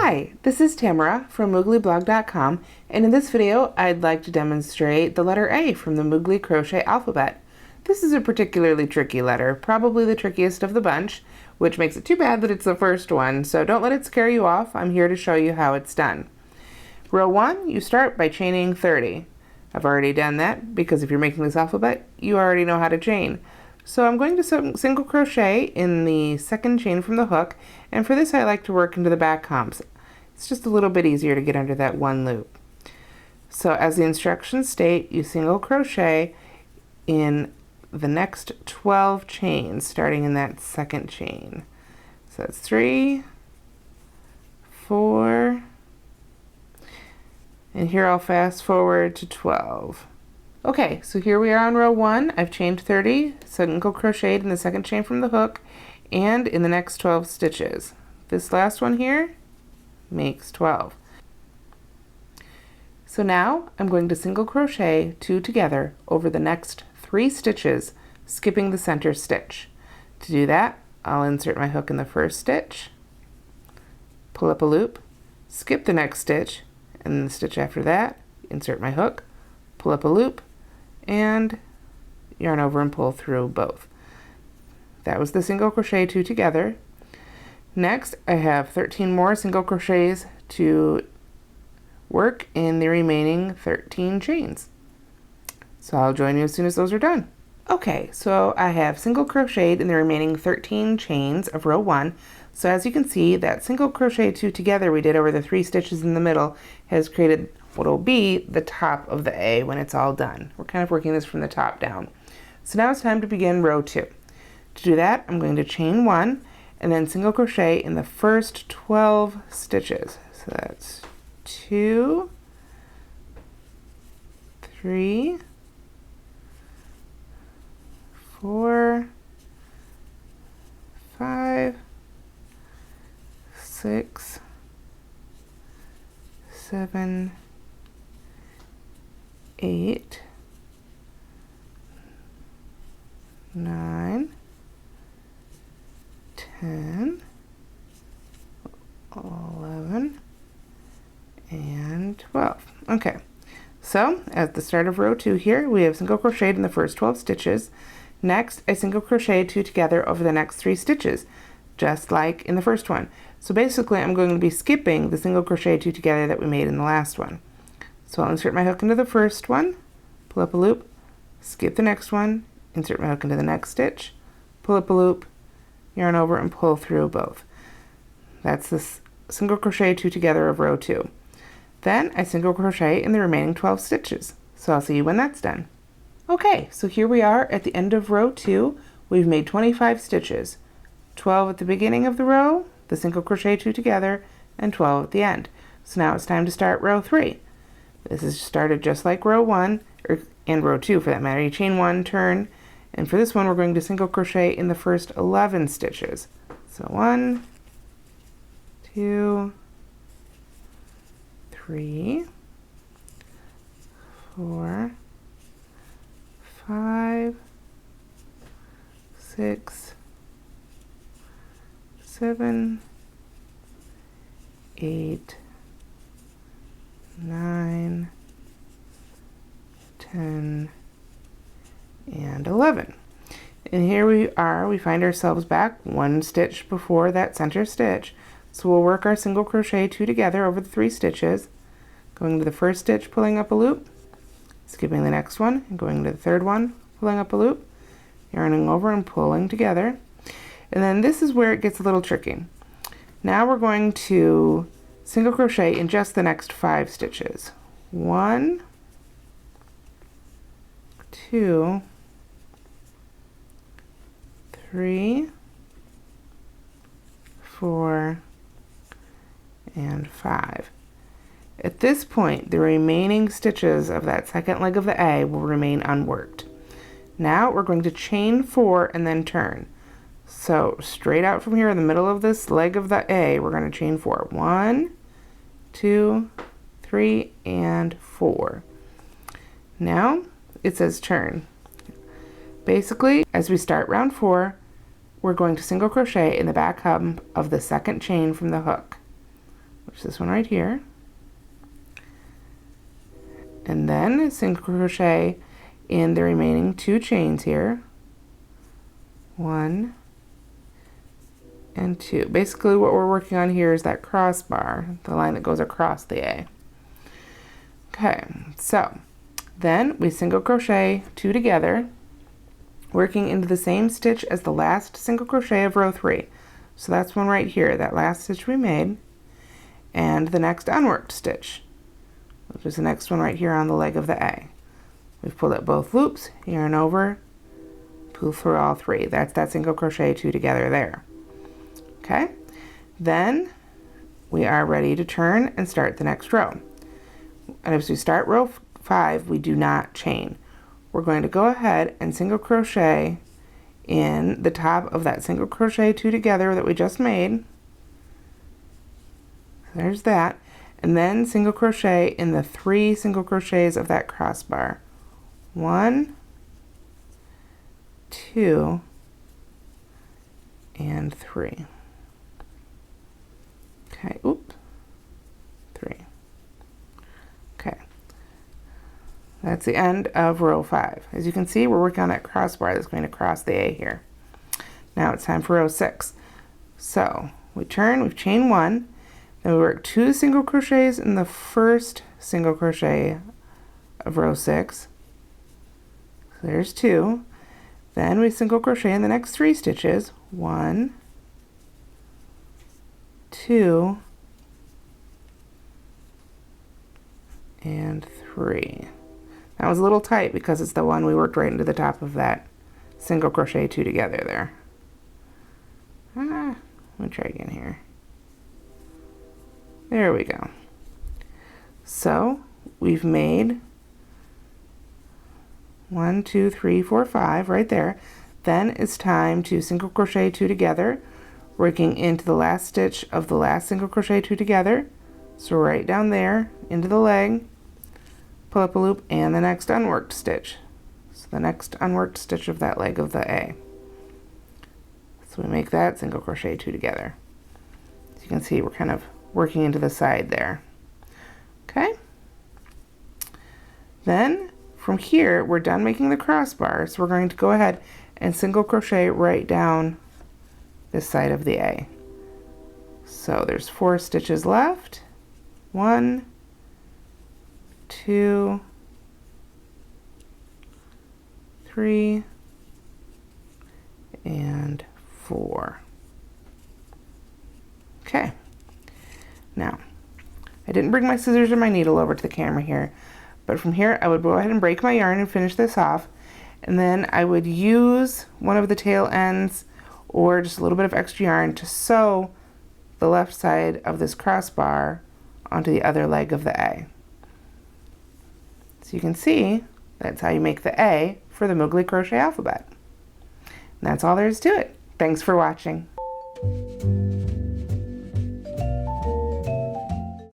Hi, this is Tamara from mooglyblog.com, and in this video I'd like to demonstrate the letter A from the Moogly crochet alphabet. This is a particularly tricky letter, probably the trickiest of the bunch, which makes it too bad that it's the first one, so don't let it scare you off. I'm here to show you how it's done. Row 1, you start by chaining 30. I've already done that because if you're making this alphabet, you already know how to chain. So I'm going to single crochet in the second chain from the hook, and for this I like to work into the back humps. It's just a little bit easier to get under that one loop. So as the instructions state, you single crochet in the next 12 chains, starting in that second chain. So that's 3, 4, and here I'll fast forward to 12. Okay, so here we are on row 1. I've chained 30, single crocheted in the second chain from the hook, and in the next 12 stitches. This last one here makes 12. So now I'm going to single crochet 2 together over the next 3 stitches, skipping the center stitch. To do that, I'll insert my hook in the first stitch, pull up a loop, skip the next stitch, and the stitch after that, insert my hook, pull up a loop, and yarn over and pull through both. That was the single crochet 2 together. Next, I have 13 more single crochets to work in the remaining 13 chains. So I'll join you as soon as those are done. Okay, so I have single crocheted in the remaining 13 chains of row 1. So as you can see, that single crochet 2 together we did over the 3 stitches in the middle has created what will be the top of the A when it's all done. We're kind of working this from the top down. So now it's time to begin row 2. To do that, I'm going to chain 1 and then single crochet in the first 12 stitches. So that's 2, 3, 4, 5, 6, 7, 8, 9, 10, 11, and 12. Okay, so at the start of row 2 here, we have single crocheted in the first 12 stitches. Next, I single crochet 2 together over the next 3 stitches, just like in the first one. So basically, I'm going to be skipping the single crochet 2 together that we made in the last one. So I'll insert my hook into the first one, pull up a loop, skip the next one, insert my hook into the next stitch, pull up a loop, yarn over and pull through both. That's this single crochet 2 together of row 2. Then I single crochet in the remaining 12 stitches. So I'll see you when that's done. Okay, so here we are at the end of row 2. We've made 25 stitches, 12 at the beginning of the row, the single crochet 2 together, and 12 at the end. So now it's time to start row 3. This is started just like row 1, and row 2 for that matter. You chain 1, turn, and for this one we're going to single crochet in the first 11 stitches. So 1, 2, 3, 4, 5, 6, 7, 8, 9, 10, and 11. And here we are, we find ourselves back 1 stitch before that center stitch. So we'll work our single crochet 2 together over the 3 stitches, going to the first stitch, pulling up a loop, skipping the next one, and going to the third one, pulling up a loop, yarning over and pulling together. And then this is where it gets a little tricky. Now we're going to single crochet in just the next 5 stitches. 1, 2, 3, 4, and 5. At this point, the remaining stitches of that second leg of the A will remain unworked. Now we're going to chain 4 and then turn. So straight out from here in the middle of this leg of the A, we're going to chain 4. 1, 2, 3, and 4. Now it says turn. Basically, as we start round 4, we're going to single crochet in the back hump of the second chain from the hook. which is this one right here, and then single crochet in the remaining 2 chains here, 1 and 2. Basically what we're working on here is that crossbar, the line that goes across the A. Okay, so then we single crochet 2 together, working into the same stitch as the last single crochet of row 3. So that's one right here, that last stitch we made, and the next unworked stitch, which is the next one right here on the leg of the A. We've pulled up both loops, yarn over, pull through all 3. That's that single crochet 2 together there. Okay, then we are ready to turn and start the next row. And as we start row 5, we do not chain. We're going to go ahead and single crochet in the top of that single crochet 2 together that we just made. There's that. And then single crochet in the 3 single crochets of that crossbar. 1, 2, and 3. Okay, oops, 3. Okay. That's the end of row 5. As you can see, we're working on that crossbar that's going across the A here. Now it's time for row 6. So we turn, we've chained 1, then we work 2 single crochets in the first single crochet of row 6. So there's 2. Then we single crochet in the next 3 stitches. 1, 2, and 3. That was a little tight because it's the one we worked right into the top of that single crochet 2 together there. Let me try again here. There we go. So we've made 1, 2, 3, 4, 5 right there. Then it's time to single crochet 2 together, working into the last stitch of the last single crochet 2 together. So right down there into the leg, pull up a loop, and the next unworked stitch. So the next unworked stitch of that leg of the A. So we make that single crochet 2 together. As you can see, we're kind of working into the side there. Okay. Then from here, we're done making the crossbar, so we're going to go ahead and single crochet right down this side of the A. So there's 4 stitches left. 1, 2, 3, and 4. Okay. Now, I didn't bring my scissors or my needle over to the camera here, but from here I would go ahead and break my yarn and finish this off, and then I would use one of the tail ends or just a little bit of extra yarn to sew the left side of this crossbar onto the other leg of the A. So you can see that's how you make the A for the Moogly crochet alphabet. And that's all there is to it. Thanks for watching.